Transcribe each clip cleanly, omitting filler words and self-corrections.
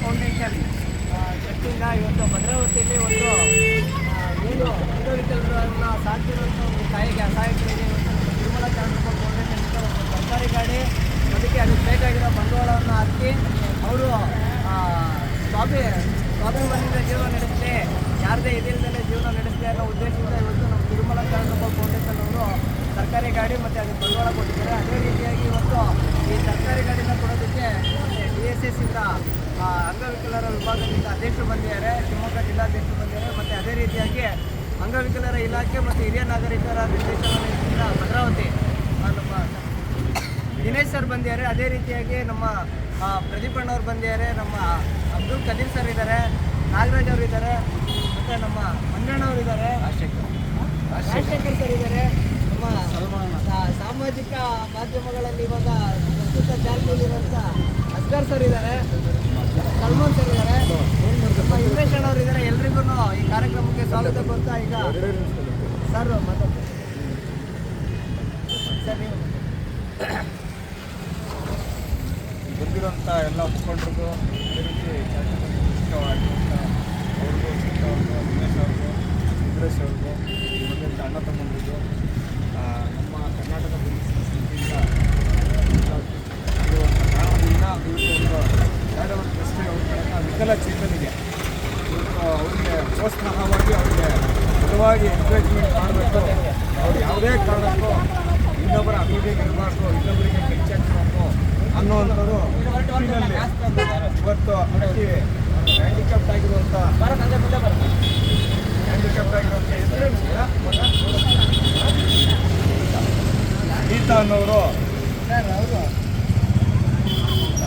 Foundation ಟ್ರಸ್ಟಿಂದ ಇವತ್ತು ಭದ್ರಾವತಿಯಲ್ಲಿ ಒಂದು ಏನು ಅಂಗವಿಕಲರನ್ನ ಸಾಕ್ತಿರುವಂಥ ಒಂದು ಸಹಾಯಕರಿಗೆ ಇವತ್ತು ನಮ್ಮ ತಿರುಮಲ ಚಾರಿಟಬಲ್ ಫೌಂಡೇಶನ್ನಿಂದ ಒಂದು ಸರ್ಕಾರಿ ಗಾಡಿ ಅದಕ್ಕೆ ಅದಕ್ಕೆ ಬೇಕಾಗಿರೋ ಬಂಡವಾಳವನ್ನು ಹಾಕಿ ಅವರು ಸ್ವಾಭಿಮಾನಿಯಿಂದ ಜೀವನ ನಡೆಸಲಿ, ಯಾರದೇ ಇದಿಲ್ಲದೆ ಜೀವನ ನಡೆಸಲಿ ಅನ್ನೋ ಉದ್ದೇಶದಿಂದ ಇವತ್ತು ನಮ್ಮ ತಿರುಮಲ ಚಾರಿಟಬಲ್ ಫೌಂಡೇಶನ್ ಅವರು ಸರ್ಕಾರಿ ಗಾಡಿ ಮತ್ತು ಅದಕ್ಕೆ ಬಂಡವಾಳ ಕೊಟ್ಟಿದ್ದಾರೆ. ಅದೇ ರೀತಿಯಾಗಿ ಇವತ್ತು ಈ ಸರ್ಕಾರಿ ಗಾಡಿನ ಕೊಡೋದಕ್ಕೆ DSS ಇಂದ ಅಂಗವಿಕಲರ ವಿಭಾಗದಿಂದ ಅಧ್ಯಕ್ಷರು ಬಂದಿದ್ದಾರೆ, ಶಿವಮೊಗ್ಗ ಜಿಲ್ಲಾಧ್ಯಕ್ಷರು ಬಂದಿದ್ದಾರೆ. ಮತ್ತು ಅದೇ ರೀತಿಯಾಗಿ ಅಂಗವಿಕಲರ ಇಲಾಖೆ ಮತ್ತು ಹಿರಿಯ ನಾಗರಿಕರ ನಿರ್ದೇಶನಾಲಯದಿಂದ ಭದ್ರಾವತಿ ನಮ್ಮ ದಿನೇಶ್ ಸರ್ ಬಂದಿದ್ದಾರೆ. ಅದೇ ರೀತಿಯಾಗಿ ನಮ್ಮ ಪ್ರದೀಪ್ ಅಣ್ಣವ್ರು ಬಂದಿದ್ದಾರೆ, ನಮ್ಮ ಅಬ್ದುಲ್ ಕದೀರ್ ಸರ್ ಇದ್ದಾರೆ, ನಾಗರಾಜ್ ಅವರು ಇದ್ದಾರೆ, ಮತ್ತು ನಮ್ಮ ಮಂಜಣ್ಣವರು ಇದ್ದಾರೆ, ರಾಜಶೇಖರ್ ಸರ್ ಇದ್ದಾರೆ, ನಮ್ಮ ಸಾಮಾಜಿಕ ಮಾಧ್ಯಮಗಳಲ್ಲಿ ಇವಾಗ ಪ್ರಸ್ತುತ ಚಾಲ್ತಿಯಲ್ಲಿರುವಂಥ ಅಸ್ಗರ್ ಸರ್ ಇದ್ದಾರೆ, ಸಲ್ಮಾನ್ ಸರ್ ಇದ್ದಾರೆ, ನಮ್ಮ ಇಂದ್ರೇಶ್ ಅಣ್ಣವ್ರು ಇದ್ದಾರೆ. ಎಲ್ರಿಗೂ ಈ ಕಾರ್ಯಕ್ರಮಕ್ಕೆ ಸ್ವಾಗತ ಕೊಡ್ತಾ ಈಗ ಸರ್ ಮಾತಾಡ್ತಾರೆ ಸರ್. ನೀವು ಬಂದಿರೋಂಥ ಎಲ್ಲ ಮುಖಂಡರಿಗೂ ಅದೇ ರೀತಿ ಇಷ್ಟವಾಗಿರುವಂಥ ಅವ್ರಿಗೂ ದಿನೇಶ್ ಅವ್ರಿಗೂ ಇಂದ್ರೇಶ್ ಅವ್ರಿಗೂ ಬಂದಂಥ ಅಣ್ಣ ತಮ್ಮಂದಿರಿಗೂ ನಮ್ಮ ಕರ್ನಾಟಕ ಸಂಸ್ಥೆಯಿಂದ ಇರುವಂಥ ಕಾರಣದಿಂದ ಇವತ್ತು ಒಂದು ಯಾವ್ದಾದ್ರು ಟ್ರಸ್ಟ್ ಅವ್ರ ವಿಕಲಚೇತನಿಗೆ ಇವತ್ತು ಅವರಿಗೆ ಪ್ರೋತ್ಸಾಹವಾಗಿ ಅವರಿಗೆ ಬಲವಾಗಿ ಎನ್ಕರೇಜ್ಮೆಂಟ್ ಮಾಡಬೇಕು. ಅವ್ರು ಯಾವುದೇ ಕಾರಣಕ್ಕೂ ಇನ್ನೊಬ್ಬರ ಅಭಿವೃದ್ಧಿಗೆ ಇರಬಾರ್ದು, ಇನ್ನೊಬ್ಬರಿಗೆ ಕಿಚ್ಚಬೇಕು ಅನ್ನುವಂಥದ್ದು ಇವತ್ತು ಅದಕ್ಕೆ ಹ್ಯಾಂಡಿಕ್ಯಾಪ್ಟ್ ಆಗಿರುವಂಥ ಗೀತಾ ಅನ್ನೋರು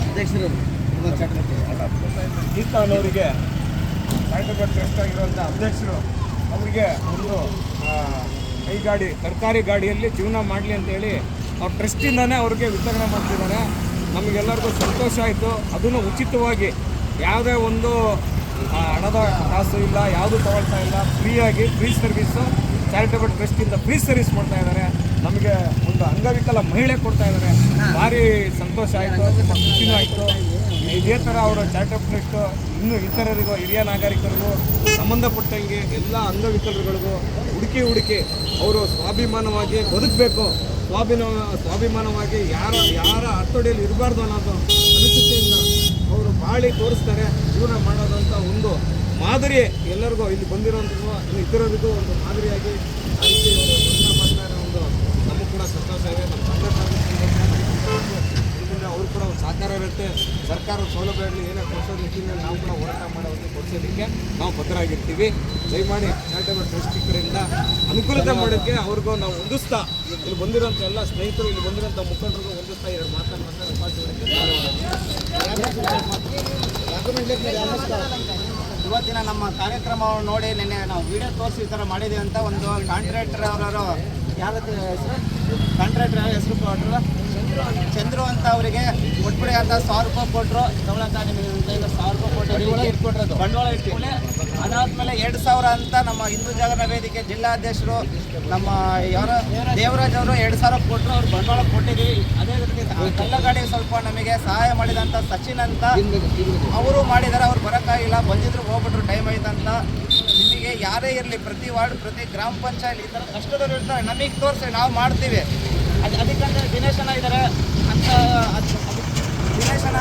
ಅಧ್ಯಕ್ಷರು ಗೀತಾ ಅನ್ನೋರಿಗೆ ಚಾರಿಟಬಲ್ ಟ್ರಸ್ಟ್ ಆಗಿರುವಂಥ ಅಧ್ಯಕ್ಷರು ಅವರಿಗೆ ಒಂದು ಕೈಗಾಡಿ ಸರ್ಕಾರಿ ಗಾಡಿಯಲ್ಲಿ ಜೀವನ ಮಾಡಲಿ ಅಂತೇಳಿ ಅವ್ರ ಟ್ರಸ್ಟಿಂದನೇ ಅವ್ರಿಗೆ ವಿತರಣೆ ಮಾಡ್ತಿದ್ದಾರೆ. ನಮಗೆಲ್ಲರಿಗೂ ಸಂತೋಷ ಆಯಿತು. ಅದನ್ನು ಉಚಿತವಾಗಿ ಯಾವುದೇ ಒಂದು ಹಣದ ಕಾಸು ಇಲ್ಲ, ಯಾವುದು ತಗೊಳ್ತಾ ಇಲ್ಲ, ಫ್ರೀಯಾಗಿ ಫ್ರೀ ಸರ್ವಿಸು ಚಾರಿಟಬಲ್ ಟ್ರಸ್ಟಿಂದ ಫ್ರೀ ಸರ್ವಿಸ್ ಮಾಡ್ತಾ ಇದ್ದಾರೆ. ನಮಗೆ ಒಂದು ಅಂಗವಿಕಲ ಮಹಿಳೆ ಕೊಡ್ತಾ ಇದ್ದಾರೆ. ಭಾರಿ ಸಂತೋಷ ಆಯಿತು, ಖುಷಿನೂ ಆಯಿತು. ಇದೇ ಥರ ಅವರ ಚಾರಿಟಬಲ್ ಟ್ರಸ್ಟ್ ಇನ್ನೂ ಇತರರಿಗೂ ಹಿರಿಯ ನಾಗರಿಕರಿಗೂ ಸಂಬಂಧಪಟ್ಟಂಗೆ ಎಲ್ಲ ಅಂಗವಿಕಲರುಗಳಿಗೂ ಹುಡುಕಿ ಅವರು ಸ್ವಾಭಿಮಾನವಾಗಿ ಬದುಕಬೇಕು, ಸ್ವಾಭಿಮಾನವಾಗಿ ಯಾರ ಹತ್ತೊಡಿಯಲ್ಲಿ ಇರಬಾರ್ದು ಅನ್ನೋದು ಅನಿಸಿಕೆಯಿಂದ ಅವರು ಬಾಳಿ ತೋರಿಸ್ತಾರೆ. ಜೀವನ ಮಾಡೋದಂಥ ಒಂದು ಮಾದರಿ ಎಲ್ಲರಿಗೂ ಇಲ್ಲಿ ಬಂದಿರೋಂಥದ್ದು ಇತರರಿಗೂ ಒಂದು ಮಾದರಿಯಾಗಿ ಆ ರೀತಿ ಅವರು ಜೀವನ ಮಾಡ್ತಾ ಇರೋ ಒಂದು ನಮಗೂ ಕೂಡ ಸಂತೋಷ ಇದೆ. ನಮ್ಮ ಇದರಿಂದ ಅವರು ಕೂಡ ಒಂದು ಸಹಕಾರ ಇರುತ್ತೆ. ಸರ್ಕಾರದ ಸೌಲಭ್ಯಗಳು ಏನೇ ಕೊಡಿಸೋ ನಿಟ್ಟಿನಲ್ಲಿ ನಾವು ಕೂಡ ಹೋರಾಟ ಮಾಡೋದಕ್ಕೆ ಕೊಡಿಸೋದಕ್ಕೆ ನಾವು ಬದ್ಧರಾಗಿರ್ತೀವಿ. ದಯಮಾಡಿ ಚಾರಿಟಬಲ್ ಟ್ರಸ್ಟಿಕರಿಂದ ಅನುಕೂಲತೆ ಮಾಡೋಕ್ಕೆ ಅವ್ರಿಗೂ ನಾವು ಹೊಂದಿಸ್ತಾ ಇಲ್ಲಿ ಬಂದಿರೋಂಥ ಎಲ್ಲ ಸ್ನೇಹಿತರು, ಇಲ್ಲಿ ಬಂದಿರೋಂಥ ಮುಖಂಡರಿಗೂ ಹೊಂದಿಸ್ತಾ ಎರಡು ಇವತ್ತಿನ ನಮ್ಮ ಕಾರ್ಯಕ್ರಮವನ್ನು ನೋಡಿ ನಿನ್ನೆ ನಾವು ವಿಡಿಯೋ ತೋರಿಸಿ ಈ ಥರ ಮಾಡಿದ್ದೀವಿ ಅಂತ ಒಂದು ಕಾಂಟ್ರಾಕ್ಟರ್ ಅವರವರು ಯಾರದ್ದು ಹೆಸರು ಕಾಂಟ್ರಾಕ್ಟರ್ ಹೆಸರು ಕೊಟ್ಟರು ಚಂದ್ರು ಅಂತ ಅವರಿಗೆ ಕೊಟ್ಬಿಡಿ ಅಂತ 1000 ರೂಪಾಯಿ ಕೊಟ್ಟರು. ತಗೊಳಂತ ನಿಮಗೆ 1000 ರೂಪಾಯಿ ಕೊಟ್ಟರು ಬಂಡವಾಳ ಇಟ್ಕೊಳ್ಳಿ. ಅದಾದ್ಮೇಲೆ 2000 ಅಂತ ನಮ್ಮ ಹಿಂದೂ ಜಾಗರಣ ವೇದಿಕೆ ಜಿಲ್ಲಾಧ್ಯಕ್ಷರು ನಮ್ಮ ದೇವರಾಜ್ ಅವರು 2000 ಕೊಟ್ಟರು. ಅವ್ರು ಬಂಡವಾಳ ಕೊಟ್ಟಿದ್ದೀವಿ. ಅದೇ ರೀತಿ ಕಲ್ಲಗಾಡಿ ಸ್ವಲ್ಪ ನಮಗೆ ಸಹಾಯ ಮಾಡಿದಂಥ ಸಚಿನ್ ಅಂತ ಅವರು ಮಾಡಿದ್ದಾರೆ. ಅವ್ರು ಬರೋಕ್ಕಾಗಿಲ್ಲ, ಬಂದಿದ್ರು ಹೋಗ್ಬಿಟ್ರು, ಟೈಮ್ ಆಯ್ತಂತ. ನಿಮಗೆ ಯಾರೇ ಇರಲಿ, ಪ್ರತಿ ವಾರ್ಡ್ ಪ್ರತಿ ಗ್ರಾಮ ಪಂಚಾಯತ್ ಈ ಥರ ಕಷ್ಟದವ್ರು ಇರ್ತಾರೆ, ನಮಗೆ ತೋರಿಸಿ ನಾವು ಮಾಡ್ತೀವಿ. ಅದಕ್ಕಂತ ದಿನೇಶನ ಇದ್ದಾರೆ ಅಂತ ದಿನೇಶನ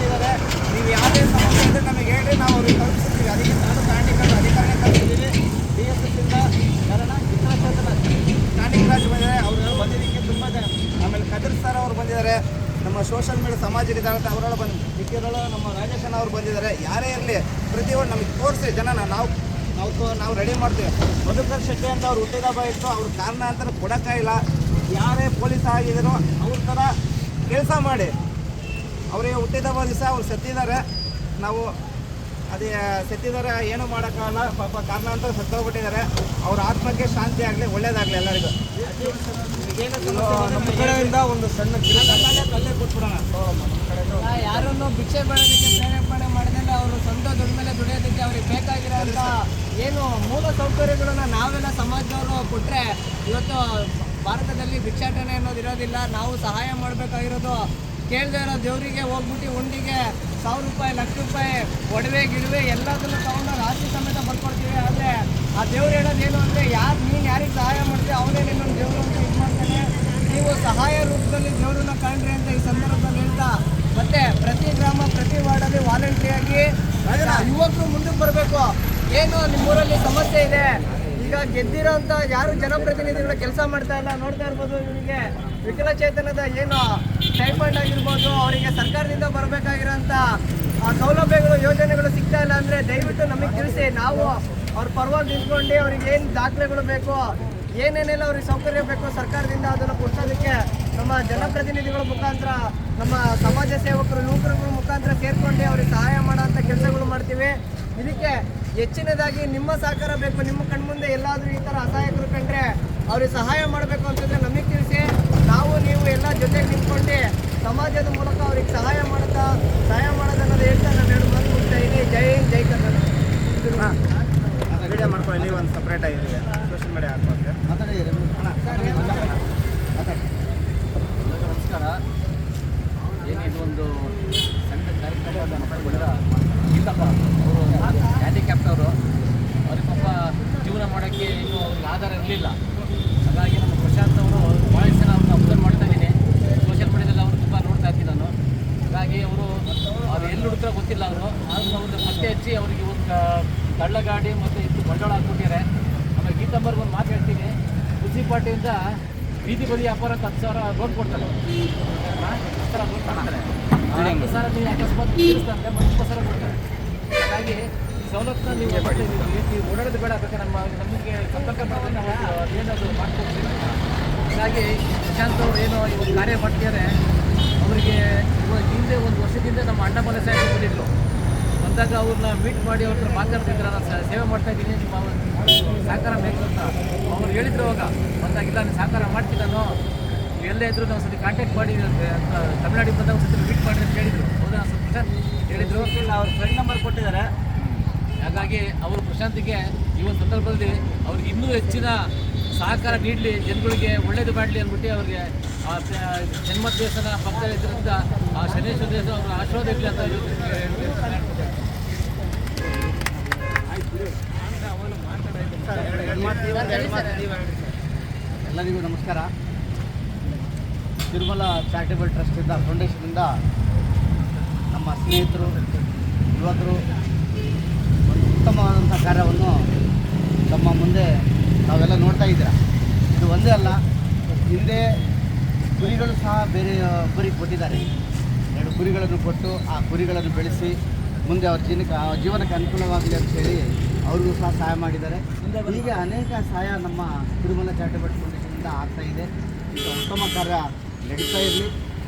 ಇದ್ದಾರೆ. ನೀವು ಯಾವುದೇ ಸಮಸ್ಯೆ ಇದ್ದರೆ ನಮಗೆ ಹೇಳಿ, ನಾವು ಅವ್ರಿಗೆ ತಲುಪಿಸ್ತೀವಿ. ಅದಕ್ಕೆ ತಾಲೂಕು ಹ್ಯಾಂಡಿಕ್ಯಾಪ್ಟ್ ಅಧಿಕಾರಿನೇ ಕಳಿಸಿದ್ದೀವಿ. DSSಯಿಂದ ಕಾರಣ ಕಾಣಿಕರಾಜ್ ಬಂದಿದ್ದಾರೆ, ಅವರು ಬಂದಿದ್ದಕ್ಕೆ ತುಂಬ ಜನ. ಆಮೇಲೆ ಕದೀರ್ ಸರ್ ಅವರು ಬಂದಿದ್ದಾರೆ, ನಮ್ಮ ಸೋಷಲ್ ಮೀಡಿಯಾ ಸಾಮಾಜಿಕ ಜಾಲತಾಣ ಅವರೆಲ್ಲ ಬಂದಿರೋಳು, ನಮ್ಮ ರಾಜೇಶನ್ ಅವರು ಬಂದಿದ್ದಾರೆ. ಯಾರೇ ಇರಲಿ ಪ್ರತಿಯೊಂದು ನಮಗೆ ತೋರಿಸಿ ಜನನ ನಾವು ರೆಡಿ ಮಾಡ್ತೀವಿ. ಮಧುಕರ್ ಶೆಟ್ಟಿ ಅಂತ ಅವ್ರು ಹುಟ್ಟಿದ ಹಬ್ಬ ಇತ್ತು, ಅವ್ರ ಕಾರಣ ಅಂತ ಕೊಡೋಕ್ಕಾಗಿಲ್ಲ. ಯಾರೇ ಪೊಲೀಸ್ ಆಗಿದ್ರು ಅವ್ರ ಥರ ಕೆಲಸ ಮಾಡಿ. ಅವರಿಗೆ ಹುಟ್ಟಿದ ಹಬ್ಬ ದಿವಸ ಅವ್ರು ಸತ್ತಿದ್ದಾರೆ. ನಾವು ಅದೇ ಸತ್ತಿದ್ದಾರೆ, ಏನೂ ಮಾಡೋಕ್ಕಾಗಲ್ಲ. ಪಾಪ ಕಾರಣ ಅಂತ ಸತ್ತೋಗ್ಬಿಟ್ಟಿದ್ದಾರೆ. ಅವ್ರ ಆತ್ಮಕ್ಕೆ ಶಾಂತಿ ಆಗಲಿ, ಒಳ್ಳೇದಾಗಲಿ ಎಲ್ಲರಿಗೂ. ನಮ್ಮ ಕಡೆಯಿಂದ ಒಂದು ಸಣ್ಣ ಕಲ್ಲೇ ಕೊಟ್ಬಿಡೋಣ. ಯಾರನ್ನು ಭಿಕ್ಷೆ ಬೇಡೋದಕ್ಕೆ ಪ್ರೇರೇಪಣೆ ಮಾಡಿದ್ರೆ ಅವರು ಸ್ವಂತ ದುಡ್ಡು ಮೇಲೆ ದುಡಿಯೋದಕ್ಕೆ ಅವ್ರಿಗೆ ಬೇಕಾಗಿರೋಂಥ ಏನು ಮೂಲ ಸೌಕರ್ಯಗಳನ್ನ ನಾವೆಲ್ಲ ಸಮಾಜದವರು ಕೊಟ್ಟರೆ ಇವತ್ತು ಭಾರತದಲ್ಲಿ ಭಿಕ್ಷಾಟನೆ ಅನ್ನೋದು ಇರೋದಿಲ್ಲ. ನಾವು ಸಹಾಯ ಮಾಡಬೇಕಾಗಿರೋದು ಕೇಳದೆ ಇರೋ ದೇವರಿಗೆ ಹೋಗ್ಬಿಟ್ಟು ಉಂಡಿಗೆ 1000 ರೂಪಾಯಿ, ಲಕ್ಷ ರೂಪಾಯಿ ಒಡವೆ ಗಿಡವೆ ಎಲ್ಲದನ್ನು ತಗೊಂಡು ರಾಶಿ ಸಮೇತ ಬರ್ಕೊಡ್ತೀವಿ. ಆದರೆ ಆ ದೇವ್ರು ಹೇಳೋದೇನು ಅಂದರೆ ನೀನು ಯಾರಿಗೆ ಸಹಾಯ ಮಾಡ್ತೀವಿ ಅವನೇ ನಿನ್ನೊಂದು ದೇವರು ಅಂತ ಇದು ಮಾಡ್ತಾನೆ. ನೀವು ಸಹಾಯ ರೂಪದಲ್ಲಿ ದೇವರನ್ನ ಕಾಣ್ರಿ ಅಂತ ಈ ಸಂದರ್ಭದಲ್ಲಿ ಹೇಳ್ತಾ, ಮತ್ತೆ ಪ್ರತಿ ಗ್ರಾಮ ಪ್ರತಿ ವಾರ್ಡಲ್ಲಿ ವಾಲಂಟ್ರಿಯಾಗಿ ಯುವಕರು ಮುಂದಕ್ಕೆ ಬರಬೇಕು. ಏನು ನಿಮ್ಮೂರಲ್ಲಿ ಸಮಸ್ಯೆ ಇದೆ, ಈಗ ಗೆದ್ದಿರೋ ಅಂತ ಯಾರು ಜನಪ್ರತಿನಿಧಿಗಳ ಕೆಲಸ ಮಾಡ್ತಾ ಇಲ್ಲ, ನೋಡ್ತಾ ಇರ್ಬೋದು. ಇವರಿಗೆ ವಿಕಲಚೇತನದ ಏನು ಸ್ಟೈಫಂಡ್ ಆಗಿರ್ಬೋದು, ಅವರಿಗೆ ಸರ್ಕಾರದಿಂದ ಬರಬೇಕಾಗಿರೋಂಥ ಸೌಲಭ್ಯಗಳು ಯೋಜನೆಗಳು ಸಿಗ್ತಾ ಇಲ್ಲ ಅಂದರೆ ದಯವಿಟ್ಟು ನಮಗೆ ತಿಳಿಸಿ. ನಾವು ಅವ್ರ ಪರವಾಗಿ ನಿಂತ್ಕೊಂಡು ಅವ್ರಿಗೆ ಏನು ದಾಖಲೆಗಳು ಬೇಕು, ಏನೇನೆಲ್ಲ ಅವ್ರಿಗೆ ಸೌಕರ್ಯ ಬೇಕು ಸರ್ಕಾರದಿಂದ ಅದನ್ನು ಕೊಡ್ಸೋದಕ್ಕೆ ನಮ್ಮ ಜನಪ್ರತಿನಿಧಿಗಳ ಮುಖಾಂತರ, ನಮ್ಮ ಸಮಾಜ ಸೇವಕರು, ಯುವಕರುಗಳ ಮುಖಾಂತರ ಸೇರ್ಕೊಂಡು ಅವ್ರಿಗೆ ಸಹಾಯ ಮಾಡೋಂಥ ಕೆಲಸಗಳು ಮಾಡ್ತೀವಿ. ಇದಕ್ಕೆ ಹೆಚ್ಚಿನದಾಗಿ ನಿಮ್ಮ ಸಹಕಾರ ಬೇಕು. ನಿಮ್ಮ ಕಣ್ಮುಂದೆ ಎಲ್ಲಾದರೂ ಈ ಥರ ಅಸಹಾಯಕರು ಕಂಡ್ರೆ ಅವ್ರಿಗೆ ಸಹಾಯ ಮಾಡಬೇಕು ಅಂತಂದರೆ ನಮಗೆ ತಿಳಿಸಿ. ನಾವು ನೀವು ಎಲ್ಲ ಜೊತೆಗೆ ನಿಂತ್ಕೊಂಡು ಸಮಾಜದ ಮೂಲಕ ಅವ್ರಿಗೆ ಸಹಾಯ ಮಾಡೋದನ್ನೋದು ಹೇಳ್ತಾ ನಾನು 2 ಮಾತು ಮುಗಿಸ್ತಾ ಇದ್ದೀನಿ. ಜೈ ಹಿಂದ್, ಜೈ ಕರ್ನಾಟಕ. ವಿಡಿಯೋ ಮಾಡ್ಕೊಳ್ಳಿ, ನೀವು ಒಂದು ಸಪ್ರೇಟ್ ಆಗಿರಿ, ಸೋಷಿಯಲ್ ಮೀಡಿಯಾ ಹಾಕೋಕ್ಕೆ ಮಾತಾಡಿ. ನಮಸ್ಕಾರ. ಏನಿದು ಒಂದು ಸಣ್ಣ ಕಾರ್ಯಕ್ರಮದ ಮಕ್ಕಳು ಇಲ್ಲಪ್ಪ, ಅವರು ಹ್ಯಾಂಡಿಕ್ಯಾಪ್ಟ್ ಅವ್ರಿಗೆ ಪಾಪ ಜೀವನ ಮಾಡೋಕ್ಕೆ ಇನ್ನೂ ಅವ್ರಿಗೆ ಆಧಾರ ಇರಲಿಲ್ಲ. ಹಾಗಾಗಿ ನಮ್ಮ ಪ್ರಶಾಂತ್ ಅವರು ಭಾಳ ಜನ ಅವ್ರನ್ನ ಅಬ್ಸರ್ವ್ ಮಾಡ್ತಾ ಇದ್ದೀನಿ, ಸೋಷಿಯಲ್ ಮೀಡಿಯಾದಲ್ಲಿ ಅವರು ತುಂಬ ನೋಡ್ತಾ ಇದ್ದೀನಿ ನಾನು. ಹಾಗಾಗಿ ಅವ್ರು ಎಲ್ಲಿ ಹುಡುಕ್ರ ಗೊತ್ತಿಲ್ಲ, ಆದರೂ ಅವ್ರನ್ನ ಪತ್ತೆ ಹಚ್ಚಿ ಅವರಿಗೆ ಒಂದು ತಳ್ಳಗಾಡಿ ಮತ್ತು ಇಷ್ಟು ಬಂಡವಾಳ ಹಾಕ್ಬಿಟ್ಟಿದ್ದಾರೆ. ಆಮೇಲೆ ಗೀತಾಂಬರ್ಗೆ ಒಂದು ಮಾತು ಹೇಳ್ತೀನಿ, ಮುನ್ಸಿಪಾಲ್ಟಿಯಿಂದ ಬೀದಿ ಬದಿ ವ್ಯಾಪಾರಕ್ಕೆ 10,000 ಲೋನ್ ಕೊಡ್ತಾರೆ, 10,000 ಲೋನ್ ಕೊಡ್ತಾರೆ. 10,000 ನೀವು ಅಕಸ್ಮಾತ್ ತೀರಿಸ್ತಾರೆ, ಮತ್ತೆ 20,000 ಕೊಡ್ತಾರೆ. ಹಾಗಾಗಿ ಈ ಸವಲತ್ತನ್ನ ನೀವು ಓಡಾಡೋದು ಬೇಡ, ಬೇಕಾದ್ರೆ ನಮಗೆ ಸಂಪರ್ಕ ಮಾಡಿದ್ರೆ ನಾವು ಏನದು ಮಾಡ್ಕೊಡ್ತೀವಿ. ಹಾಗಾಗಿ ಪ್ರಶಾಂತ್ ಅವರು ಏನು ಇವತ್ತು ಕಾರ್ಯ ಮಾಡ್ತಿದ್ದಾರೆ, ಅವರಿಗೆ ಹಿಂದೆ 1 ವರ್ಷದಿಂದ ನಮ್ಮ ಅಣ್ಣಮಲೆ ಸಾಹೇಬ್ ಬಂದಿದ್ರು. ಬಂದಾಗ ಅವ್ರನ್ನ ಮೀಟ್ ಮಾಡಿ ಅವ್ರನ್ನ ಮಾತಾಡ್ತಿದ್ರೆ ನಾನು ಸೇವೆ ಮಾಡ್ತಾ ಇದ್ದೀನಿ, ನಿಮ್ಮ ಸಹಕಾರ ಬೇಕು ಅಂತ ಅವ್ರು ಹೇಳಿದ್ರು. ಅವಾಗ ಬಂದಾಗಿಲ್ಲ, ನಾನು ಸಹಕಾರ ಮಾಡ್ತೀನಿ, ನಾನು ಎಲ್ಲೇ ಇದ್ರು ನಾವು ಸತಿ ಕಾಂಟ್ಯಾಕ್ಟ್ ಮಾಡಿ ಅಂತ ತಮಿಳ್ನಾಡಿಗೆ ಬಂದಾಗ ಒಂದು ಸತಿ ಮೀಟ್ ಮಾಡಿ ಅಂತ ಹೇಳಿದರು. ಹೌದಾ ಪ್ರಶಾಂತ್ ಹೇಳಿದರು, ಅವ್ರ ಫ್ರೆಂಡ್ ನಂಬರ್ ಕೊಟ್ಟಿದ್ದಾರೆ. ಹಾಗಾಗಿ ಅವರು ಪ್ರಶಾಂತಿಗೆ ಈ ಒಂದು ಸಂದರ್ಭದಲ್ಲಿ ಅವ್ರಿಗೆ ಇನ್ನೂ ಹೆಚ್ಚಿನ ಸಹಕಾರ ನೀಡಲಿ, ಜನಗಳಿಗೆ ಒಳ್ಳೇದು ಮಾಡಲಿ ಅಂದ್ಬಿಟ್ಟು ಅವ್ರಿಗೆ ಜನ್ಮ ದೇವಸ್ಥಾನ ಪಕ್ಕ ಇದ್ರಿಂದ ಆ ಶನೇಶ್ವರ ದೇವಸ್ಥಾನ ಅವ್ರ ಆಶೀರ್ವಾದ ಇರಲಿ ಅಂತ ಎಲ್ಲರಿಗೂ ನಮಸ್ಕಾರ. ತಿರುಮಲ ಚಾರಿಟೇಬಲ್ ಟ್ರಸ್ಟಿಂದ, ಫೌಂಡೇಶನಿಂದ ನಮ್ಮ ಸ್ನೇಹಿತರು, ಯುವಕರು ಒಂದು ಉತ್ತಮವಾದಂಥ ಕಾರ್ಯವನ್ನು ನಮ್ಮ ಮುಂದೆ ನಾವೆಲ್ಲ ನೋಡ್ತಾ ಇದ್ದೀರಾ. ಇದು ಒಂದೇ ಅಲ್ಲ, ಹಿಂದೆ ಕುರಿಗಳು ಸಹ ಬೇರೆ ಒಬ್ಬರಿಗೆ ಕೊಟ್ಟಿದ್ದಾರೆ. 2 ಕುರಿಗಳನ್ನು ಕೊಟ್ಟು ಆ ಕುರಿಗಳನ್ನು ಬೆಳೆಸಿ ಮುಂದೆ ಅವ್ರ ಜೀವನಕ್ಕೆ ಅನುಕೂಲವಾಗಲಿ ಅಂತ ಹೇಳಿ ಅವ್ರಿಗೂ ಸಹ ಸಹಾಯ ಮಾಡಿದ್ದಾರೆ. ಹೀಗೆ ಅನೇಕ ಸಹಾಯ ನಮ್ಮ ತಿರುಮಲ ಚಾರಿಟೇಬಲ್ ಫೌಂಡೇಶನಿಂದ ಆಗ್ತಾ ಇದೆ. ಈಗ ಉತ್ತಮ ಕಾರ್ಯ ನಡೀತಾ ಇರಲಿ.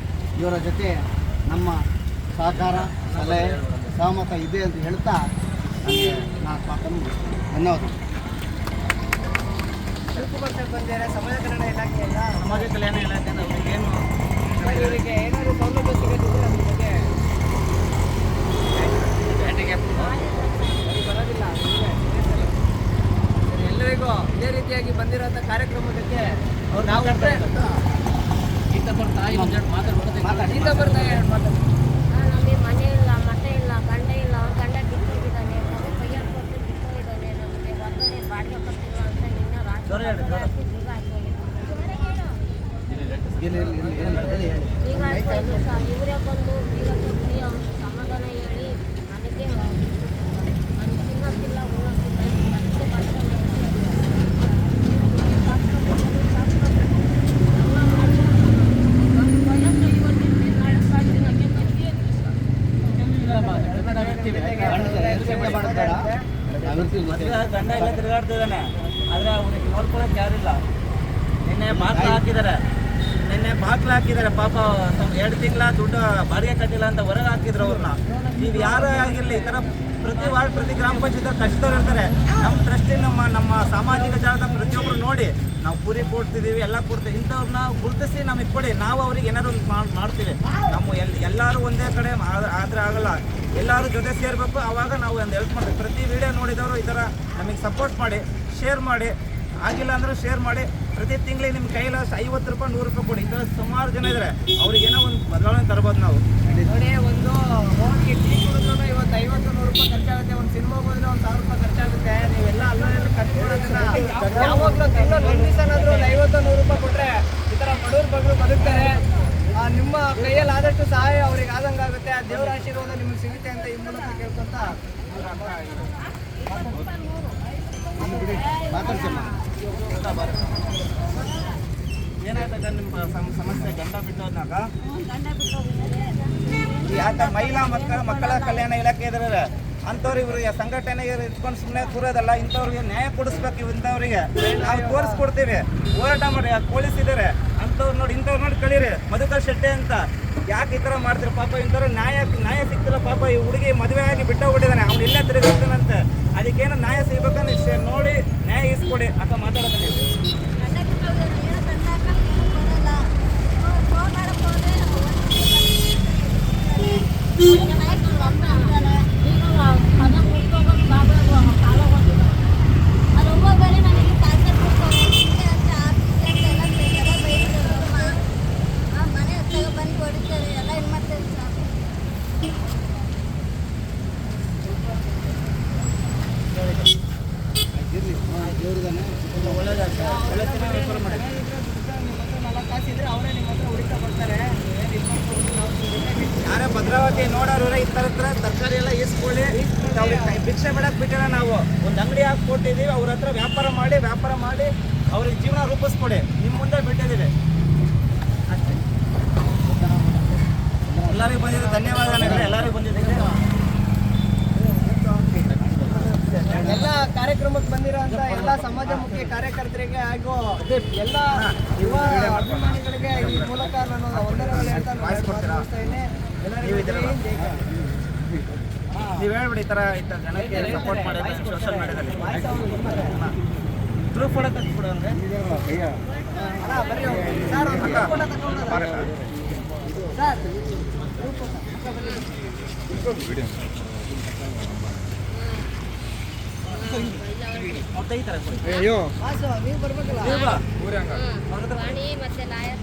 ಇವರ ಜೊತೆ ನಮ್ಮ ಸಹಕಾರ, ಸಲಹೆ, ಸಹಮತ ಇದೆ ಅಂತ ಹೇಳ್ತಾ ನನಗೆ ನಾನು ಮಾತನ್ನು ಮುಗಿಸ್ತೀನಿ. ಧನ್ಯವಾದಗಳು. ಶಿವಕುಮಾರ್ ಸರ್ ಬಂದಿದ್ದಾರೆ, ಸಮಾಜ ಕಲ್ಯಾಣ ಇಲಾಖೆಯಿಂದ. ಸಮಾಜ ಕಲ್ಯಾಣ ಇಲಾಖೆ ಏನು ಇವರಿಗೆ ಏನಾದರೂ ಸೌಲಭ್ಯ ಸಿಗೋದಿದ್ರೆ ಅದ್ರ ಬಗ್ಗೆ ಹ್ಯಾಂಡಿಕ್ಯಾಪ್ ಬರೋದಿಲ್ಲ. ಎಲ್ಲರಿಗೂ ಇದೇ ರೀತಿಯಾಗಿ ಬಂದಿರೋಂಥ ಕಾರ್ಯಕ್ರಮಕ್ಕೆ ಅವ್ರು ನಾವು ಗೀತಾಂಬರ್ ತಾಯಿ ಒಂದೆರಡು ಮಾತಾಡ್ಬೋದು. ಗೀತಾಂಬರ್ ತಾಯಿ ಮಾತಾಡ್ತಾರೆ. ನಮಗೆ ಮನೆ ಇಲ್ಲ, ಮಠ ಇಲ್ಲ, ಗಂಡ ಇಲ್ಲ. ಅವ್ರ ಗಂಡ ಕಿತ್ತೋಗಿದ್ದಾನೆ, ಮಗು ಕೈಯಲ್ಲಿ ಕೊಟ್ಟು ಕಿತ್ತೋಗಿದ್ದಾನೆ. ನಮಗೆ ಹೊರಗಡೆ ಬಾಡಿಗೆ ಕೊಟ್ಟಿಲ್ಲ ಅಂತ ನಿನ್ನ ರಾತ್ರಿ ಈಗ ಆಗ್ತಾ ಇದ್ದು ಸಹ ಇವರೇ ಬಂದು ಈಗ ಕೊಟ್ಟು ಅವ್ರು ಸಮಾಧಾನ ಹೇಳಿ ನನಗೆ ತಿನ್ನೋಕ್ಕಿಲ್ಲ, ಉಣ್ಣೋಕ್ಕಿಲ್ಲ, ಅದಕ್ಕೆ ಬರ್ತಾನೆ. ಗಂಡ ಎಲ್ಲ ತಿರುಗಾಡ್ತಿದ್ದಾನೆ, ಆದರೆ ಅವನಿಗೆ ನೋಡ್ಕೊಳಕ್ಕೆ ಯಾರಿಲ್ಲ. ನಿನ್ನೆ ಬಾಗ್ಲು ಹಾಕಿದ್ದಾರೆ ಪಾಪ. 2 ತಿಂಗಳ ದುಡ್ಡು ಬಾಡಿಗೆ ಕಟ್ಟಿಲ್ಲ ಅಂತ ಹೊರಗೆ ಹಾಕಿದ್ರು ಅವ್ರನ್ನ. ನೀವು ಯಾರೇ ಆಗಿರಲಿ, ಈ ಥರ ಪ್ರತಿ ವಾರ್ಡ್, ಪ್ರತಿ ಗ್ರಾಮ ಪಂಚಾಯತ್ ಕಷ್ಟದವ್ರು ಇರ್ತಾರೆ. ನಮ್ಮ ಟ್ರಸ್ಟಿ, ನಮ್ಮ ಸಾಮಾಜಿಕ ಜಾಲದ ಪ್ರತಿಯೊಬ್ಬರು ನೋಡಿ ನಾವು ಪೂರಿ ಕೊಡ್ತಿದ್ದೀವಿ, ಎಲ್ಲ ಕೊಡ್ತೀವಿ. ಇಂಥವ್ರನ್ನ ಗುರುತಿಸಿ ನಮಗೆ ಕೊಡಿ, ನಾವು ಅವ್ರಿಗೆ ಏನಾದ್ರು ಒಂದು ಮಾಡ್ತೀವಿ. ನಮ್ಮ ಎಲ್ಲರೂ ಒಂದೇ ಕಡೆ ಆದರೆ ಆಗಲ್ಲ, ಎಲ್ಲರೂ ಜೊತೆ ಸೇರಬೇಕು. ಆವಾಗ ನಾವು ಒಂದು ಹೆಲ್ಪ್ ಮಾಡ್ತೀವಿ. ಪ್ರತಿ ವಿಡಿಯೋ ನೋಡಿದವರು ಈ ಥರ ನಮಗೆ ಸಪೋರ್ಟ್ ಮಾಡಿ, ಶೇರ್ ಮಾಡಿ, ಆಗಿಲ್ಲ ಅಂದರೂ ಶೇರ್ ಮಾಡಿ. ಪ್ರತಿ ತಿಂಗಳಿಗೆ ನಿಮ್ಮ ಕೈಯಲ್ಲಿ ಅಷ್ಟು 50 ರೂಪಾಯಿ 100 ರೂಪಾಯಿ ಕೊಡಿ. ಈ ಥರ ಸುಮಾರು ಜನ ಇದ್ದಾರೆ, ಅವ್ರಿಗೇನೋ ಒಂದು ಬದಲಾವಣೆ ತರ್ಬೋದು ನಾವು. ನೋಡಿ, ಒಂದು ಹೋಗಿ ಟೀ ಕುಡಿದ್ರು ಇವತ್ತು 50-100 ರೂಪಾಯಿ ಖರ್ಚಾಗುತ್ತೆ. ಒಂದು ಸಿನಿಮಾಗೆ ಹೋದ್ರೆ ಒಂದು 1000 ರೂಪಾಯಿ ಖರ್ಚಾಗುತ್ತೆ. ನೀವೆಲ್ಲ ಅಲ್ಲಲ್ಲಿ ಖರ್ಚು ಮಾಡೋದನ್ನ ಯಾವಾಗಲೂ ತಿಂಗಳು ಒಂದು ದಿವಸನಾದ್ರೂ ಒಂದು 50-100 ರೂಪಾಯಿ ಕೊಟ್ಟರೆ ಈ ಥರ ಬಡವರು ಬದುಕ್ತಾರೆ. ನಿಮ್ಮ ಕೈಯಲ್ಲಿ ಆದಷ್ಟು ಸಹಾಯ ಅವ್ರಿಗೆ ಆದಂಗಾಗುತ್ತೆ. ಆ ದೇವರ ಆಶೀರ್ವಾದ ನಿಮಗೆ ಸಿಗುತ್ತೆ ಅಂತ ಈ ಮೂಲಕ ಕೇಳ್ಕೊಂತ ಏನಾಯ್ತದ ನಿಮ್ಮ ಸಮಸ್ಯೆ? ಗಂಡ ಬಿಟ್ಟೋದ್ನಾಗ ಗಂಡ ಬಿಟ್ಟು ಹೋಗಿದ್ದಾರೆ. ಯಾಕ ಮಹಿಳಾ ಮಕ್ಕಳ ಕಲ್ಯಾಣ ಇಲಾಖೆ ಇದ್ರೆ ಅಂಥವ್ರು ಇವ್ರು ಸಂಘಟನೆಗೆ ಇಟ್ಕೊಂಡು ಸುಮ್ಮನೆ ಕೂರೋದಲ್ಲ. ಇಂಥವ್ರಿಗೆ ನ್ಯಾಯ ಕೊಡಿಸ್ಬೇಕು. ಇಂಥವ್ರಿಗೆ ನಾವು ತೋರಿಸ್ಕೊಡ್ತೀವಿ, ಹೋರಾಟ ಮಾಡಿ. ಪೊಲೀಸ್ ಇದ್ದಾರೆ ಅಂಥವ್ರು ನೋಡಿ, ಇಂಥವ್ರು ನೋಡಿ ಕಳೀರಿ. ಮಧುಕರ್ ಶೆಟ್ಟಿ ಅಂತ ಯಾಕೆ ಈ ಥರ ಮಾಡ್ತೀರಿ? ಪಾಪ ಇಂಥವ್ರು ನ್ಯಾಯ ಸಿಗ್ತಿಲ್ಲ. ಪಾಪ ಈ ಹುಡುಗಿ ಮದುವೆ ಆಗಿ ಬಿಟ್ಟ ಬಿಟ್ಟಿದ್ದಾನೆ, ಅವ್ನು ಇಲ್ಲೇ ತಿರುಗಿರ್ತಾನಂತೆ. ಅದಕ್ಕೇನು ನ್ಯಾಯ ಸಿಗ್ಬೇಕಂದ್ರೆ ಇಷ್ಟೇ ನೋಡಿ ನ್ಯಾಯ ಇಸ್ಕೊಡಿ ಅಂತ ಮಾತಾಡೋದು ನೀವು. ಗಂಡ ಬಿಟ್ಟು ಹೋಗಿದ್ದಾರೆ. ಏನೋ ಗಂಡ ಹಾಕಕ್ಕೆ ಏನೂ ಬರಲ್ಲ. ಫೋನ್ ಮಾಡಕ್ಕೆ ಹೋದ್ರೆ ಈಗ ನೈಟ್ ಅಮ್ಮ ಇದ್ದಾರೆ. ಈಗ ಮಗ ಮುಟ್ಕೋಬೇಕು ಬಾಬಾ ಕಾಲ ಹೋಗಿದ್ದಾರೆ. ಅದು ಹೋಗ್ಬೇಡಿ, ನನಗೆ ಟಾರ್ಚರ್ ಕೊಡ್ತಾರೆ. ಹಿಂಗೆ ಅಂತ ಆಫೀಸ್ ಎಲ್ಲ ಬೈತಾರೆ. ಮನೆ ಹತ್ತಾಗ ಬಂದು ಹೊಡಿತಾರೆ. ಎಲ್ಲ ಇದು ಮಾಡ್ತಾರೆ ಸರ್. ಕಾಸಿದ್ರೆ ಅವರೇ ನಿಮ್ಮ ಹತ್ರ ಹುಡುಕ್ತಾ ಬರ್ತಾರೆ. ಯಾರೇ ಭದ್ರಾವತಿ ನೋಡೋರು ಈ ಥರ ತರಕಾರಿ ಎಲ್ಲ ಈಸ್ಕೊಳ್ಳಿ. ಅವ್ರಿಗೆ ಭಿಕ್ಷೆ ಬಿಡಕ್ಕೆ ಬಿಟ್ಟಿಲ್ಲ. ನಾವು ಒಂದು ಅಂಗಡಿ ಹಾಕಿ ಕೊಟ್ಟಿದ್ದೀವಿ, ಅವ್ರ ಹತ್ರ ವ್ಯಾಪಾರ ಮಾಡಿ ಅವ್ರಿಗೆ ಜೀವನ ರೂಪಿಸ್ಕೊಡಿ. ನಿಮ್ಮ ಮುಂದೆ ಬಿಟ್ಟಿದ್ದೀವಿ ಅಷ್ಟೇ. ಎಲ್ಲರಿಗೂ ಬಂದಿದೆ, ಧನ್ಯವಾದಗಳು. ಎಲ್ಲರಿಗೂ ಬಂದಿದೆ. ಎಲ್ಲ ಕಾರ್ಯಕ್ರಮಕ್ಕೆ ಬಂದಿರೋಂಥ ಎಲ್ಲ ಸಮಾಜಮುಖಿ ಕಾರ್ಯಕರ್ತರಿಗೆ ಹಾಗೂ ಎಲ್ಲ ಯುವ ಅಭಿಮಾನಿಗಳಿಗೆ ಈ ಮೂಲಕ ನಾನು ವಂದನೆಗಳು ಹೇಳ್ತಾ ಇದ್ದೀನಿ. ನೀವು ಹೇಳ್ಬಿಡಿ, ಈ ಥರ ಜನಕ್ಕೆ ಸಪೋರ್ಟ್ ಮಾಡಿದ್ರೆ ಸೋಷಿಯಲ್ ಮೀಡಿಯಾದಲ್ಲಿ ಪ್ರೂಫ್ ಕೂಡ ತೆಗೆದುಬಿಡು ಅಂದರೆ ಬರ್ರಿ ಸರ್, ಒಂದು ಫೋಟೋ ತಗೊಂಡು ಸರ್ ಅವ್ರು ತೆಗಿತಾರೆ. ಬಾಸು, ನೀವು ಬರ್ಬೇಕಲ್ಲ. ವಾಣಿ ಮತ್ತೆ ಲಾಯರ್